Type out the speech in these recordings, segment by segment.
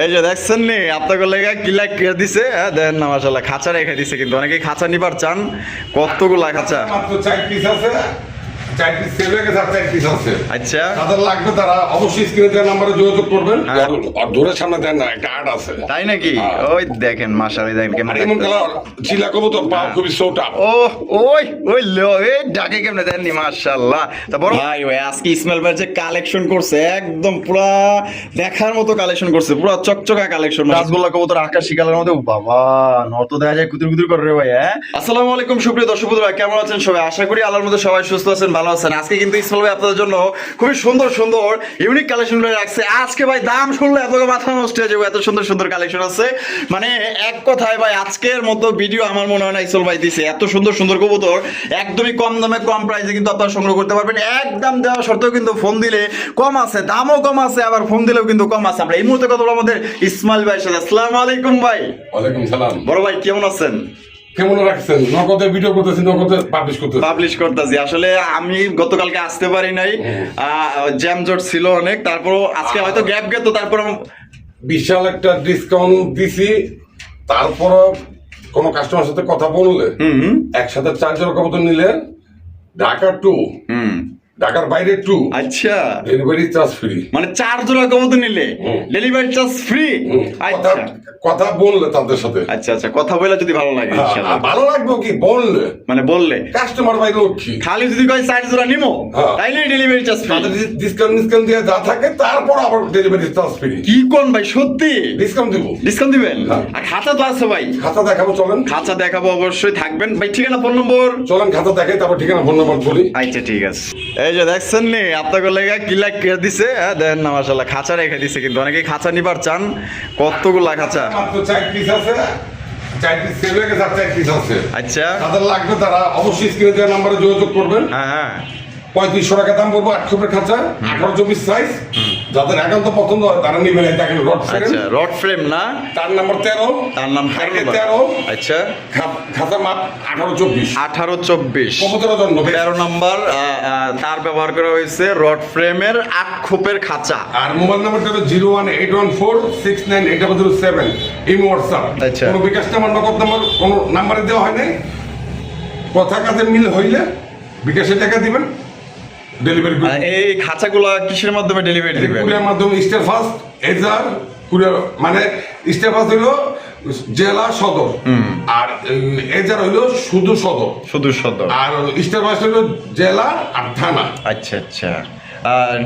এই যে দেখছেন নি আপনাকে লেগে কি লাইক দিছে, হ্যাঁ দেন না মাশাআল্লাহ খাঁচা রেখে দিছে, কিন্তু অনেকে খাঁচা নিবার চান। কতগুলা খাঁচা? মাত্র 4 পিস আছে, 4 পিস সেল হয়ে গেছে, আর 4 পিস আছে। আচ্ছা, তাদের লাগবে তারা অবশ্যই স্ক্রিনে দেওয়া নম্বরে যোগাযোগ করবেন। আর দূরের সামনে দেন না, একটা আর্ট আছে। তাই নাকি? ওই দেখেন মাশাআল্লাহ, দেখেন কেমন আর এমন কালার চিলা কবুতর পাও খুবই সোটা। ও ওই ওই লো এই ডাকে কেমনে দেননি মাশাআল্লাহ। তারপর ভাই ওই আজকে ইসমাইল ভাই যে কালেকশন করছে একদম পুরা দেখার মতো কালেকশন করছে, পুরা চকচকা কালেকশন। রাসগোল্লা কবুতর আকাশী কালারের মধ্যে, ও বাবা নত দেখা যায় কুতুর কুতুর করে রে ভাই। হ্যাঁ, আসসালামু আলাইকুম সুপ্রিয় দর্শক বন্ধুরা, কেমন আছেন সবাই? আশা করি আল্লাহর মধ্যে সবাই সুস্থ আছেন, ভালো আছেন। আজকে কিন্তু ইসমাইল ভাই আপনাদের জন্য খুবই সুন্দর সুন্দর ইউনিক কালেকশন গুলো রাখছে। আজকে ভাই দাম শুনলে এত মাথা নষ্ট হয়ে যাবে, এত সুন্দর সুন্দর কালেকশন আছে। মানে এক কথায় ভাই আজকের মতো ভিডিও আমার মনে হয় না ইসমাইল ভাই দিছে। এত সুন্দর সুন্দর কবুতর একদমই কম দামে কম প্রাইসে কিন্তু আপনারা সংগ্রহ করতে পারবেন। একদম দেওয়া সত্ত্বেও কিন্তু ফোন দিলে কম আছে, দামও কম আছে, আবার ফোন দিলেও কিন্তু কম আছে। আমরা এই মুহূর্তে কথা বলবো আমাদের ইসমাইল ভাইয়ের সাথে। আসসালামু আলাইকুম ভাই। ওয়ালাইকুম সালাম। বড় ভাই কেমন আছেন? কেমন রাখছেন? নগদে ভিডিও করতেছি, নগদে পাবলিশ করতেছি। আসলে আমি গতকালকে আসতে পারি নাই, জ্যাম জট ছিল অনেক। তারপর আজকে হয়তো গ্যাপ গেতো, তারপর বিশাল একটা ডিসকাউন্ট দিছি। তারপর কোনো কাস্টমার সাথে কথা বললে একসাথে 4 জোড়া কবুতর নিলে ঢাকা টু, ঢাকার বাইরে টু, আচ্ছা ডেলিভারি চার্জ ফ্রি। মানে 4 জোড়া কবুতর নিলে ডেলিভারি চার্জ ফ্রি। আচ্ছা কথা বললে তাদের সাথে, আচ্ছা আচ্ছা, কথা বলে যদি ভালো লাগে ইনশাআল্লাহ। ভালো লাগবে কি বললে, মানে বললে কাস্টমার ভাই লক্ষ্মী। খালি যদি কয় 4 জোড়া নিমো তাইলে ডেলিভারি চার্জ ফ্রি। তাদের ডিসকাউন্ট দিয়ে যা থাকে তারপর আবার ডেলিভারি চার্জ ফ্রি। কি কোন ভাই, সত্যি ডিসকাউন্ট দিব? ডিসকাউন্ট দিবেন? আর খাতা তো আছে ভাই, খাতা দেখাবো, চলেন। খাতা দেখাবো, অবশ্যই থাকবেন ভাই। ঠিকানা ফোন নম্বর চলেন খাতা দেখাই, তারপর ঠিকানা ফোন নম্বর বলি। আচ্ছা ঠিক আছে। এই যে দেখছেন নি আপনাকে লেগে কি লাইক দিছে, হ্যাঁ দেন না মাশাআল্লাহ খাঁচা রেখে দিছে, কিন্তু অনেকে খাঁচা নিবার চান। কতগুলা খাঁচা? মাত্র 4 পিস আছে, 4 পিস সেল হয়ে গেছে, আর 4 পিস আছে। আচ্ছা, তাদের লাগবে তারা অবশ্যই স্ক্রিনে দেওয়া নম্বরে যোগাযোগ করবেন। হ্যাঁ হ্যাঁ, 3500 টাকা দাম পড়বো 8 খোপের খাঁচা, 18-24 সাইজ। যাদের একান্ত পছন্দ হয় তারা নিবেন। দেখেন রড ফ্রেম। আচ্ছা রড ফ্রেম না, তার নাম্বার 13, তার নাম 13। আচ্ছা, খাঁচা মাপ 18-24, 18-24 কবুতরের জন্য 13 নাম্বার। তার ব্যবহার করা হয়েছে রড ফ্রেমের 8 খোপের খাঁচা। আর মোবাইল নাম্বারটা হলো 01814698707। এই হোয়াটসঅ্যাপ। আচ্ছা, কোনো বিকাশ নাম্বার, নগদ নাম্বার কোনো নাম্বারে দেওয়া হয় নাই। কথা কাজে মিল হইলে বিকাশে টাকা দিবেন, ডেলিভারি করবেন। এই খাঁচাগুলা কিসের মাধ্যমে ডেলিভারি দিবেন? কুরিয়ার মাধ্যমে। স্টার ফার্স্ট এজার কুরিয়ার, মানে স্টার ফার্স্ট হইলো জেলা সদর, আর এজার হইলো শুধু সদর, শুধু সদর। আর স্টার ফার্স্ট হইলো জেলা আর থানা। আচ্ছা আচ্ছা,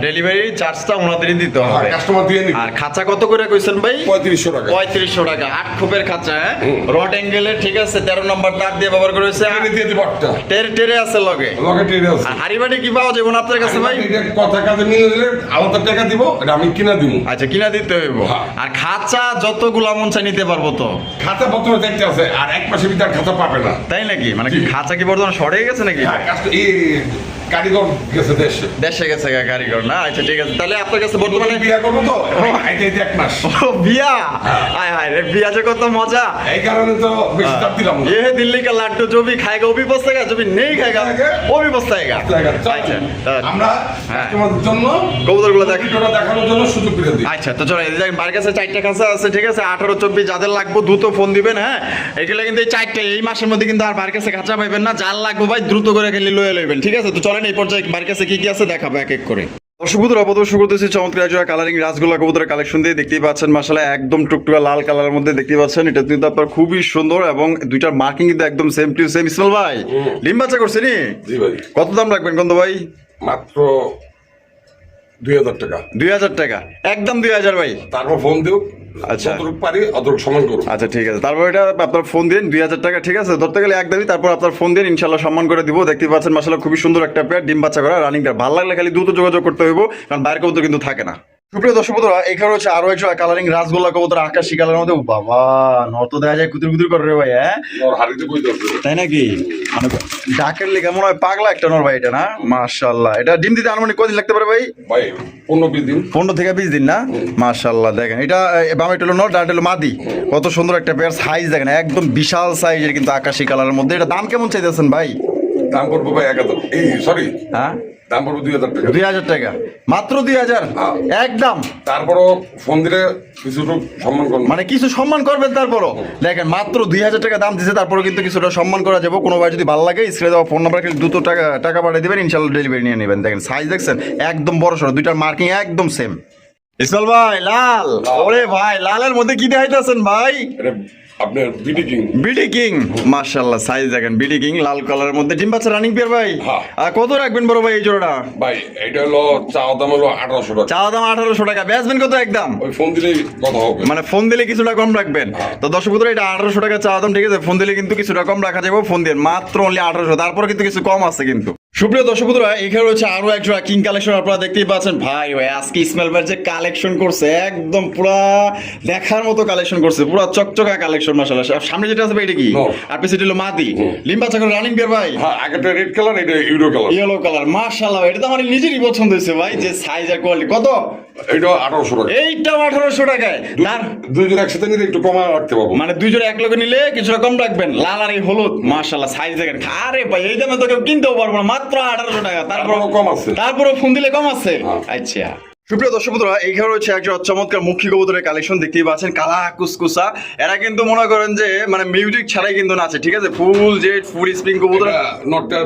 ডেলিভারি চার্জটা ওনাদেরই দিতে হবে, কাস্টমার দিয়ে নিবে। আর খাঁচা কত করে কইছেন ভাই? 3500 টাকা। 3500 টাকা 8 খোপের খাঁচা, হ্যাঁ রড অ্যাঙ্গেলের, ঠিক আছে। 13 নম্বর তার দিয়ে ব্যবহার করে হয়েছে। আমি দিয়ে দিব একটা। টেরে আছে লগে টেরে আছে। আর হাড়িবাড়ি কি পাওয়া যাবে না আপনার কাছে ভাই? কথা কাজে মিলে দিলে আলাদা টাকা দিব, এটা আমি কিনা দিব। আচ্ছা, কিনা দিতে হইব। আর খাঁচা যতগুলা মন চাই নিতে পারবো তো? খাতা বর্তমানে দেখতে আছে, আর 1 মাসের ভিতরে খাতা পাবে না। তাই নাকি? মানে কি খাঁচা কি বর্তমানে সরে গেছে নাকি? কারিগর গেছে দেশে গেছে কারিগর না? আচ্ছা ঠিক আছে, তাহলে আপনার কাছে বর্তমানে বিয়া করবো তো, 1 মাস। ও বিয়া, হায় হায় রে, বিয়া যে কত মজা। এই কারণে তো বেশি চাপ দিলাম না। ये दिल्ली का लड्डू जो भी खाएगा वो भी पछताएगा, जो भी नहीं खाएगा वो भी पछताएगा। আচ্ছা, আমরা কাস্টমারদের জন্য কবুতরগুলো দেখানোর জন্য সুযোগ করে দিই। আচ্ছা, তো চলো এই দেখেন আমার কাছে 4টা খাঁচা আছে, ঠিক আছে। 18-24 যাদের লাগবে দ্রুত ফোন দিবেন, হ্যাঁ। এগুলো কিন্তু এই 4টা এই মাসের মধ্যে কিন্তু আর বার কাছে খাঁচা পাইবেন না। যার লাগবে ভাই দ্রুত করে খেলে লয়ে লইবেন, ঠিক আছে। তো চলেন এই পর্যায়ে বার কাছে কি কি আছে দেখাবো এক এক করে। দর্শক বন্ধুরা, অবশ্যই করতেছি চমৎকার জোড়া কালারিং রাসগোল্লা কবুতরের কালেকশন দিয়ে দেখতেই পাচ্ছেন মাশাআল্লাহ, একদম টুকটুকা লাল কালারের মধ্যে দেখতেই পাচ্ছেন। এটা কিন্তু আপনার খুবই সুন্দর এবং দুইটার মার্কিং কিন্তু একদম সেম টু সেম। ইসমাইল ভাই ডিম বাচ্চা করছে নি? জি ভাই। কত দাম রাখবেন কত ভাই? মাত্র 2000 টাকা। 2000 টাকা, একদম 2000 ভাই। তারপর ফোন দিও। আচ্ছা, যতটুকু পারি অতটুকু সমান করব। আচ্ছা ঠিক আছে, তারপর এটা আপনার ফোন দিন 2000 টাকা, ঠিক আছে। ধরতে গেলে একদমই, তারপর আপনার ফোন দিন, ইনশাল্লাহ সম্মান করে দিব। দেখতে পাচ্ছেন মাশাআল্লাহ খুবই সুন্দর একটা পেয়ার, ডিম বাচ্চা করা রানিংটা। ভালো লাগলে খালি দ্রুত যোগাযোগ করতে হইব, কারণ বাইরের কবুতর কিন্তু থাকে না। সুপ্রিয় দর্শক বন্ধুরা, এখানে হচ্ছে আরো একটা কালারিং রাসগোল্লা কবুতর আকাশী কালারের মধ্যে, ও বাবা নত দেখা যায় কুতুর কুতুর করে রে ভাই। হ্যাঁ হাড়িতে কই দরকার, তাই নাকি? মানে ডাকের লেগে মনে হয় পাগলা একটা নর ভাই এটা, না? মাশাআল্লাহ, এটা ডিম দিতে আনুমানিক কদিন লাগতে পারে ভাই? ভাই 15-20 দিন। 15 থেকে 20 দিন না? মাশাআল্লাহ, দেখেন এটা বামে হলো নর, ডান হলো মাদি। কত সুন্দর একটা পেয়ার, সাইজ দেখেন একদম বিশাল সাইজের কিন্তু আকাশী কালারের মধ্যে। এটা দাম কেমন চাইতেছেন ভাই? দাম করবো ভাই 1000। এই সরি, হ্যাঁ দাম পড়বে 2000 টাকা। 2000 টাকা, মাত্র 2000 হ্যাঁ। একদম। তারপরও ফোন দিলে কিছুটা সম্মান করবেন। মানে কিছু সম্মান করবেন তারপরও। দেখেন মাত্র 2000 টাকা দাম দিচ্ছে, তারপরে কিন্তু কিছুটা সম্মান করা যাবে। কোনো ভাই যদি ভালো লাগে স্ক্রিনে দেওয়া ফোন নাম্বার দ্রুত টাকা পাঠিয়ে দেবেন, ইনশাল্লাহ ডেলিভারি নিয়ে নেবেন। দেখেন সাইজ দেখছেন একদম বড় সড়ো, দুইটার মার্কিং একদম সেম। ইসমাইল ভাই লাল, ওরে ভাই লালের মধ্যে কি দেখাইতেছেন ভাই? এটা আপনার বিডি কিং। বিডি কিং, মাশাআল্লাহ সাইজ দেখেন বিডি কিং লাল কালারের মধ্যে ডিম বাচ্চা রানিং পেয়ার ভাই। হ্যাঁ। আর কত রাখবেন বড় ভাই এই জোড়াটা? ভাই এটা হলো চাওয়া দাম হলো 1800 টাকা। চাওয়া দাম 1800 টাকা, বেচবেন কত একদম? ওই ফোন দিলেই কথা হবে। মানে ফোন দিলে কিছুটা কম রাখবেন। তো দর্শক বন্ধুরা এটা 1800 টাকা চাওয়া দাম, ঠিক আছে? ফোন দিলে কিন্তু কিছুটা কম রাখা যাবে, ফোন দিয়ে মাত্র অনলি 1800, তারপরে কিন্তু কিছু কম আছে কিন্তু। সুপ্রিয় দর্শক বন্ধুরা, এখানে রয়েছে আরো এক জোড়া কিং কালেকশন, আপনারা দেখতেই পাচ্ছেন। ভাই ভাই আজকে ইসমাইল ভাই যে কালেকশন করছে একদম পুরা দেখার মতো কালেকশন করছে, পুরা চকচকা কালেকশন মাশাআল্লাহ। সামনে যেটা আছে ভাই এটা কি? আর পিছনে হলো মাদি লিম্বা চাকর রানিং পেয়ার ভাই। হ্যাঁ, আগেটা রেড কালার, এটা ইউরো কালার। ইয়েলো কালার, মাশাআল্লাহ এটা তো আমার নিজেরই পছন্দ হয়েছে ভাই, যে সাইজ আর কোয়ালিটি। কত? এটা 1800 টাকা। এইটা 1800 টাকায়। তার দুই জোড়া একসাথে নিলে একটু কমা রাখতে পারবো। মানে দুই জোড়া এক লগে নিলে কিছুটা কম রাখবেন। লাল আর এই হলুদ, মাশাআল্লাহ সাইজ দেখেন। আরে ভাই এই দামে তো কেউ কিনতেও পারবো না, মাত্র 1800 টাকা। তারপরও কম আছে। তারপরে ফোন দিলে কম আছে। হ্যাঁ। আচ্ছা সুপ্রিয় দর্শক বন্ধুরা, এইখানে রয়েছে একজন চমৎকার মুখী কবুতরের কালেকশন, দেখতেই পাচ্ছেন কালা কুসকুসা। এরা কিন্তু মনে করেন যে মানে মিউজিক ছাড়াই কিন্তু নাচে, ঠিক আছে? ফুল জেড ফুল স্প্রিং কবুতর, নটটা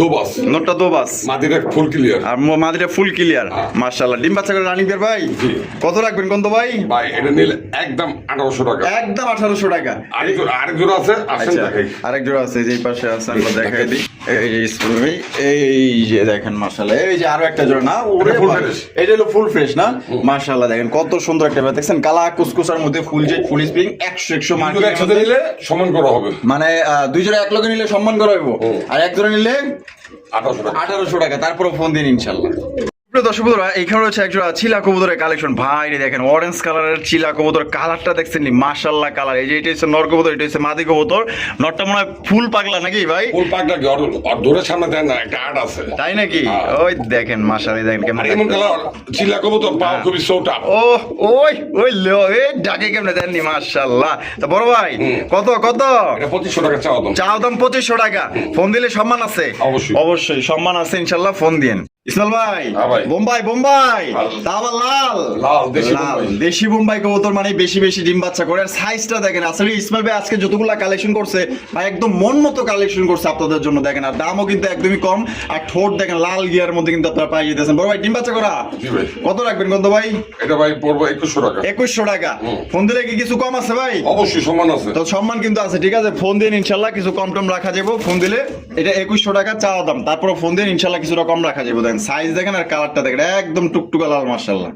দোবাস, নোটটা দোবাস, মাদিটা ফুল ক্লিয়ার। আর মাদিটা ফুল ক্লিয়ার, মাশাআল্লাহ। ডিম বাচ্চা করে রানিং পেয়ার ভাই। জি। কত রাখবেন কোন তো ভাই? ভাই এটা নিলে একদম 1800 টাকা। একদম 1800 টাকা। আরেক জোড়া আছে, আসেন আচ্ছা, দেখাই। আরেক জোড়া আছে যে এই পাশে আছে, আমরা দেখাই দিই। এই যে ইসমাইল ভাই, এই যে দেখেন মাশাআল্লাহ, এই যে আরো একটা জোড়া না, ওরে ফুল ভাই, ফ্রেশ। এটা হলো ফুল ফ্রেশ না? মাশাআল্লাহ দেখেন কত সুন্দর একটা ব্যাপার দেখছেন, কালা কুসকুসার মধ্যে ফুল জেড ফুল স্প্রিং 100 দুই মার্কিং। জোড়া একসাথে নিলে সমান করা হবে। মানে দুই জোড়া এক লগে নিলে সম্মান করা হইব, আর এক জোড়া নিলে 1800 টাকা। 1800 টাকা, তারপরে ফোন দিন ইনশাআল্লাহ। প্রিয় দর্শক বন্ধুরা, এইখানে রয়েছে একজোড়া চিলা কবুতরের কালেকশন। ভাই রে দেখেন অরেঞ্জ কালারের চিলা কবুতর, কালারটা দেখছেন নি মাশাআল্লাহ কালার। এই যে এটা হচ্ছে নর কবুতর, এটা হচ্ছে মাদি কবুতর। নরটা মনে হয় ফুল পাগলা নাকি ভাই? ফুল পাকটা কি আর ধরে সামনে দেন না, একটা আট আছে। তাই নাকি? ওই দেখেন মাশাআল্লাহ দেখেন কেমন আর এমন কালার চিল্লা কবুতর পাও খুবই সৌটা। ও ওই ওই লো এ ডাকে কেমনে দেননি মাশাআল্লাহ। তা বড় ভাই কত কত? এটা 2500 টাকা চাওয়া দাম। চাও দাম 2500 টাকা, ফোন দিলে সম্মান আছে? অবশ্যই। অবশ্যই সম্মান আছে ইনশাআল্লাহ, ফোন দিন। ইসমাইল ভাই, হ্যাঁ ভাই। বোম্বাই বোম্বাই, লাল। তা আবার লাল লাল, দেশি লাল বোম্বাই। দেশি বোম্বাই কবুতর মানে বেশি বেশি ডিম বাচ্চা করে। আর সাইজটা দেখেন, আসলে ইসমাইল ভাই আজকে যতগুলা কালেকশন করছে ভাই একদম মন মতো কালেকশন করছে আপনাদের জন্য। দেখেন আর দামও কিন্তু একদমই কম, আর ঠোঁট দেখেন লাল গিয়ার মধ্যে কিন্তু আপনারা পাই যেতেছেন। বড় ভাই ডিম বাচ্চা করা জি ভাই। কত রাখবেন কত ভাই? এটা ভাই পড়বো 2100 টাকা। 2100 টাকা। ফোন দিলে কি কিছু কম আছে ভাই? অবশ্যই সমান আছে। তো সম্মান কিন্তু আছে, ঠিক আছে? ফোন দিন ইনশাল্লাহ কিছু কম টম রাখা যাবে। ফোন দিলে এটা 2100 টাকা চাওয়া দাম, তারপর ফোন দিন ইনশাল্লাহ কিছুটা কম রাখা যাবে। দেখেন সাইজ দেখেন আর কালারটা দেখেন একদম টুকটুকা লাল মাশাআল্লাহ।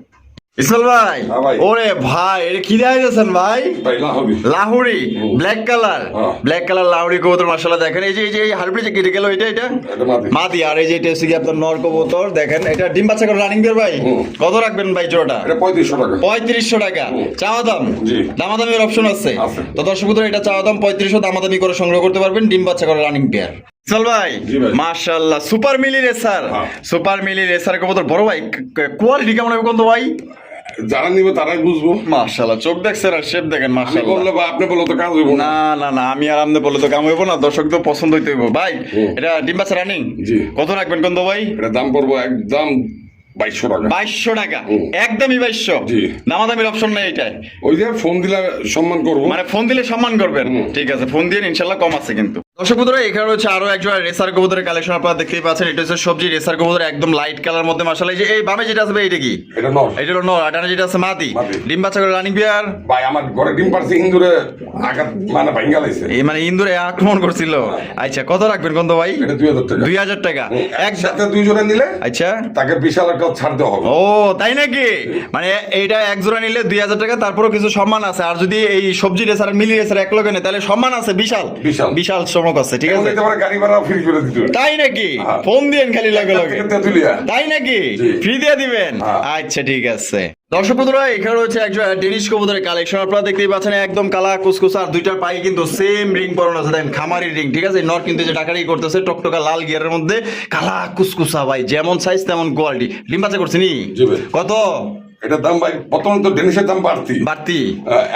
ইসমাইল ভাই, হ্যাঁ ভাই। ওরে ভাই এটা কি দেখাইতেছেন ভাই? ভাই লাহবি। লাহুরি ব্ল্যাক কালার, হ্যাঁ। ব্ল্যাক কালার লাহুরি কবুতর মাশাআল্লাহ। দেখেন এই যে এই হারপিটে যে কেটে গেল এটা এটা মাদি। মাদি, আর এই যে এটা হচ্ছে কি আপনার নর কবুতর। দেখেন এটা ডিম বাচ্চা করে রানিং বের ভাই। কত রাখবেন ভাই জোড়াটা? এটা 3500 টাকা। 3500 টাকা চাওয়া দাম। জি। দামাদামির অপশন আছে। আছে। তো দর্শক বন্ধুরা এটা চাওয়া দাম 3500, দামাদামি করে সংগ্রহ করতে পারবেন। ডিম বাচ্চা করে রানিং পেয়ার। চল ভাই, জি ভাই। মাশাআল্লাহ সুপার মিলি রেসার, হ্যাঁ। সুপার মিলি রেসার কবুতর। বড় ভাই কোয়ালিটি কেমন হবে কোন তো ভাই? যারা নিবে তারাই বুঝবো। মাশাআল্লাহ চোখ দেখছেন আর শেপ দেখেন আমি মাশাআল্লাহ। বললে বা আপনি বললে তো কাজ হইব না। না না না, আমি আর আমনে বলে তো কাম হইব না, দর্শক তো পছন্দ হইতে হইব ভাই। এটা ডিম বাচ্চা রানিং। জি। কত রাখবেন কোন তো ভাই? এটা দাম পড়বো একদম 2200 টাকা। 2200 টাকা, একদমই 2200। জি। দামাদামির অপশন নেই এটাই। ওই যে ফোন দিলে সম্মান করবো। মানে ফোন দিলে সম্মান করবেন, ঠিক আছে? ফোন দিয়ে ইনশাল্লাহ কম আছে কিন্তু। দর্শক বন্ধুরা এখানে হচ্ছে আরো একজন রেসার কবুতরের কালেকশন, আপনারা দেখতেই পাচ্ছেন। এটা হচ্ছে সবজি রেসার কবুতর, একদম লাইট কালার মধ্যে মাশাআল্লাহ। এই যে এই বামে যেটা আছে ভাই এটা কি? এটা নর। এটা হলো নর, আটানা যেটা আছে মাদি। মাদি। ডিম বাচ্চা করে রানিং বিয়ার। ভাই আমার ঘরে ডিম পারছে ইন্দুরে আঘাত মানে ভাঙ্গা লাইছে। এই মানে ইন্দুরে আক্রমণ করছিল। আচ্ছা কত রাখবেন কোন তো ভাই? এটা 2000 টাকা। 2000 টাকা একসাথে দুই জোড়া নিলে আচ্ছা। তাকে বিশাল একটা ছাড় দেওয়া হবে। ও তাই নাকি? মানে এইটা এক জোড়া নিলে 2000 টাকা, তারপরও কিছু সম্মান আছে। আর যদি এই সবজি রেসার মিলি রেসার এক লগে নেয় তাহলে সম্মান আছে বিশাল বিশাল। বিশাল চমক আছে, ঠিক আছে? তোমার গাড়ি ভাড়া ফ্রি করে দিতে হবে। তাই নাকি? হ্যাঁ। ফোন দিয়েন খালি লগে লগে। তেতুলিয়া। তাই নাকি? জি। ফ্রি দিয়ে দিবেন? হ্যাঁ। আচ্ছা ঠিক আছে। দর্শক বন্ধুরা এখানে রয়েছে একজন ডেনিশ কবুতরের কালেকশন, আপনারা দেখতেই পাচ্ছেন একদম কালা কুসকুসা, আর দুইটার পায়ে কিন্তু সেম রিং পরানো আছে। দেখেন খামারি রিং, ঠিক আছে? নর কিন্তু যে টাকারি করতেছে টকটকা লাল গিয়ারের মধ্যে, কালা কুসকুসা ভাই, যেমন সাইজ তেমন কোয়ালিটি। ডিম বাচ্চা করছে নি? জি ভাই। কত? এটার দাম ভাই বর্তমানে তো ডেনিশের দাম বাড়তি, বাড়তি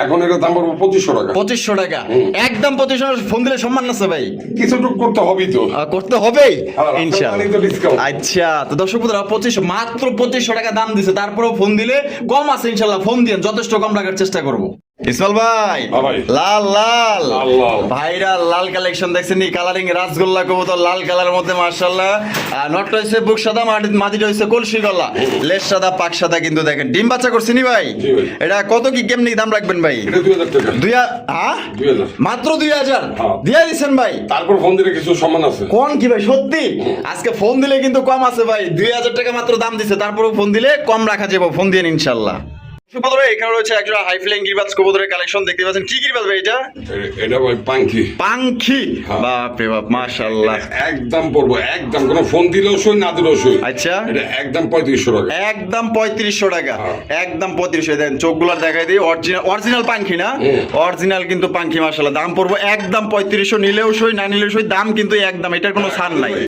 এখন এটার দাম পড়বো 2500 টাকা। 2500 টাকা একদম 2500 ফোন দিলে সম্মান আছে ভাই, কিছুটুকু করতে হবেই তো, করতে হবেই হ্যাঁ, ইনশাআল্লাহ। আপনার তো discount। আচ্ছা তো দর্শক বন্ধুরা 2500 মাত্র 2500 টাকা দাম দিছে, তারপরেও ফোন দিলে কম আছে ইনশাআল্লাহ, ফোন দিন যথেষ্ট কম রাখার চেষ্টা করব। ইসমাইল ভাই হ্যাঁ ভাই। লাল লাল লাল লাল। ভাইরা লাল কালেকশন দেখছেন নি, কালারিং রাসগোল্লা কবুতর লাল কালার মধ্যে মাশাআল্লাহ, নটটা হইছে বুক সাদা, মাটিটা হইছে কলসি গলা, লেজ সাদা পাক সাদা, কিন্তু দেখেন ডিম বাচ্চা করছে নি ভাই। জি ভাই। এটা কত কি কেমনি দাম রাখবেন ভাই? এটা 2000 টাকা। হ্যাঁ 2000। মাত্র 2000 হ্যাঁ। দিয়ে দিচ্ছেন ভাই। তারপর ফোন দিলে কিছু সম্মান আছে। কোন কি ভাই সত্যি? আজকে ফোন দিলে কিন্তু কম আছে ভাই, 2000 টাকা মাত্র দাম দিছে, তারপরেও ফোন দিলে কম রাখা যাবে, ফোন দিয়ে ইনশাআল্লাহ। কবুতর এখানে রয়েছে একজোড়া হাই ফ্লাইং গিরবাজ কবুতরের কালেকশন দেখতে পাচ্ছেন। কি গিরবাজ ভাই এটা? এটা ভাই পাঙ্কি। পাঙ্খি, হ্যাঁ। বাপ রে বাপ মাশাআল্লাহ। একদম পড়বো, একদম কোনো ফোন দিলেও সই না দিলেও সই। আচ্ছা এটা একদম 3500 টাকা। একদম 3500 টাকা, হ্যাঁ। একদম 3500। দেন চোখগুলো দেখাই দিই, অরিজিনাল পাঙ্খি না, অরিজিনাল কিন্তু পাঙ্খি মাশাআল্লাহ। দাম পড়বো একদম 3500, নিলেও সই না নিলেও সই, দাম কিন্তু একদম, এটার কোনো ছাড় নাই।